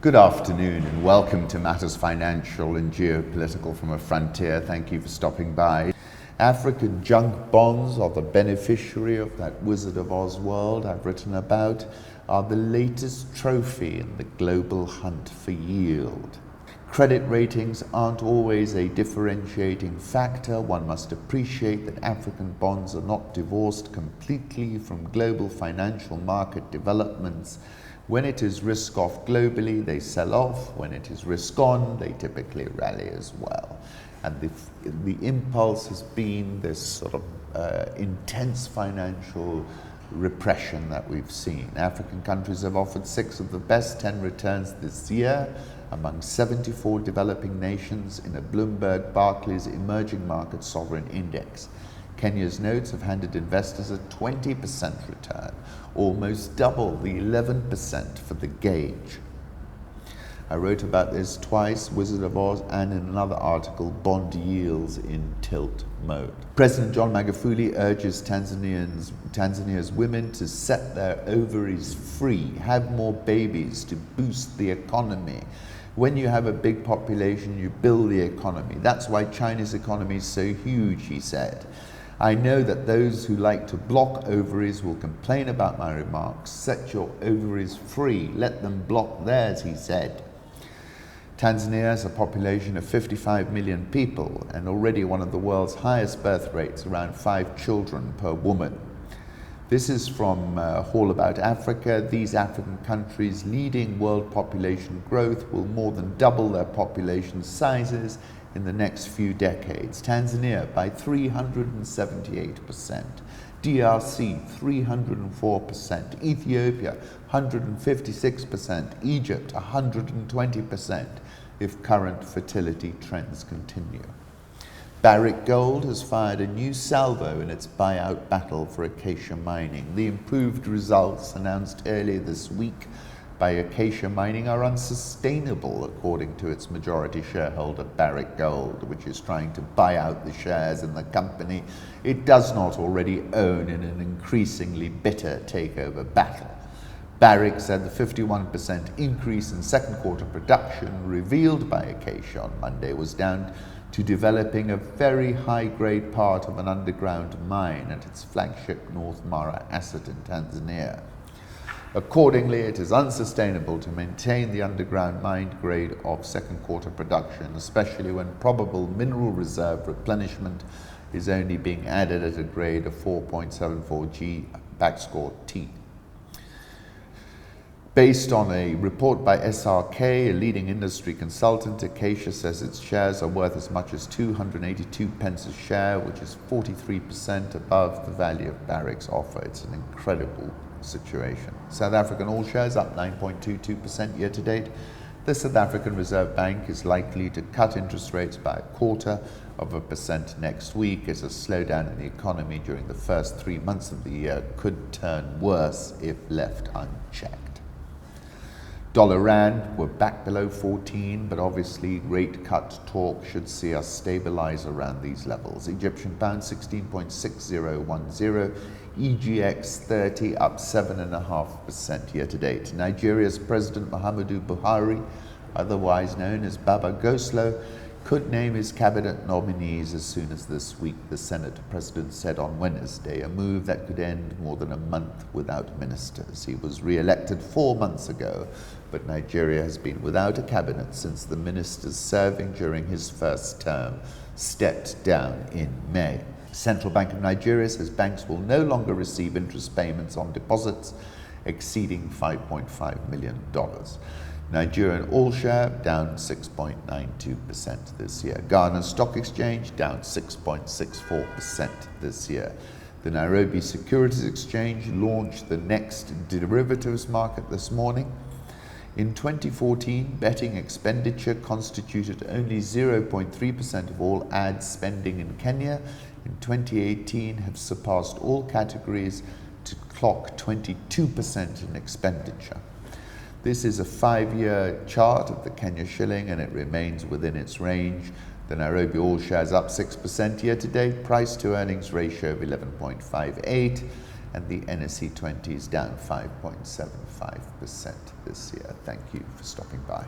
Good afternoon and welcome to Matters Financial and Geopolitical from a Frontier. Thank you for stopping by. African junk bonds are the beneficiary of that Wizard of Oz world I've written about, are the latest trophy in the global hunt for yield. Credit ratings aren't always a differentiating factor. One must appreciate that African bonds are not divorced completely from global financial market developments. When it is risk off globally, they sell off. When it is risk on, they typically rally as well. And the impulse has been this sort of intense financial repression that we've seen. African countries have offered 6 of the best 10 returns this year among 74 developing nations in a Bloomberg Barclays Emerging Market Sovereign Index. Kenya's notes have handed investors a 20% return, almost double the 11% for the gauge. I wrote about this twice, Wizard of Oz, and in another article, Bond Yields in Tilt Mode. President John Magufuli urges Tanzania's women to set their ovaries free, have more babies to boost the economy. When you have a big population, you build the economy. That's why China's economy is so huge, he said. I know that those who like to block ovaries will complain about my remarks. Set your ovaries free. Let them block theirs, he said. Tanzania has a population of 55 million people and already one of the world's highest birth rates, around 5 children per woman. This is from All About Africa. These African countries leading world population growth will more than double their population sizes in the next few decades. Tanzania by 378%, DRC 304%, Ethiopia 156%, Egypt 120% if current fertility trends continue. Barrick Gold has fired a new salvo in its buyout battle for Acacia Mining. The improved results announced earlier this week by Acacia Mining are unsustainable, according to its majority shareholder Barrick Gold, which is trying to buy out the shares in the company it does not already own in an increasingly bitter takeover battle. Barrick said the 51% increase in second quarter production revealed by Acacia on Monday was down to developing a very high-grade part of an underground mine at its flagship North Mara asset in Tanzania. Accordingly, it is unsustainable to maintain the underground mine grade of second quarter production, especially when probable mineral reserve replenishment is only being added at a grade of 4.74 G backscore T. Based on a report by SRK, a leading industry consultant, Acacia says its shares are worth as much as 282 pence a share, which is 43% above the value of Barrick's offer. It's an incredible situation. South African all shares up 9.22% year to date. The South African Reserve Bank is likely to cut interest rates by 0.25% next week as a slowdown in the economy during the first 3 months of the year could turn worse if left unchecked. Dollar Rand, we're back below 14, but obviously rate cut talk should see us stabilize around these levels. Egyptian pound 16.6010, EGX 30 up 7.5% year to date. Nigeria's President Muhammadu Buhari, otherwise known as Baba Goslow, could name his cabinet nominees as soon as this week, the Senate President said on Wednesday, a move that could end more than a month without ministers. He was re-elected 4 months ago, but Nigeria has been without a cabinet since the ministers serving during his first term stepped down in May. Central Bank of Nigeria says banks will no longer receive interest payments on deposits exceeding $5.5 million. Nigerian all share down 6.92% this year. Ghana Stock Exchange down 6.64% this year. The Nairobi Securities Exchange launched the next derivatives market this morning. In 2014, betting expenditure constituted only 0.3% of all ad spending in Kenya. In 2018, have surpassed all categories to clock 22% in expenditure. This is a 5-year chart of the Kenya shilling and it remains within its range. The Nairobi all shares up 6% year to date, price to earnings ratio of 11.58. and the NSE 20 is down 5.75% this year. Thank you for stopping by.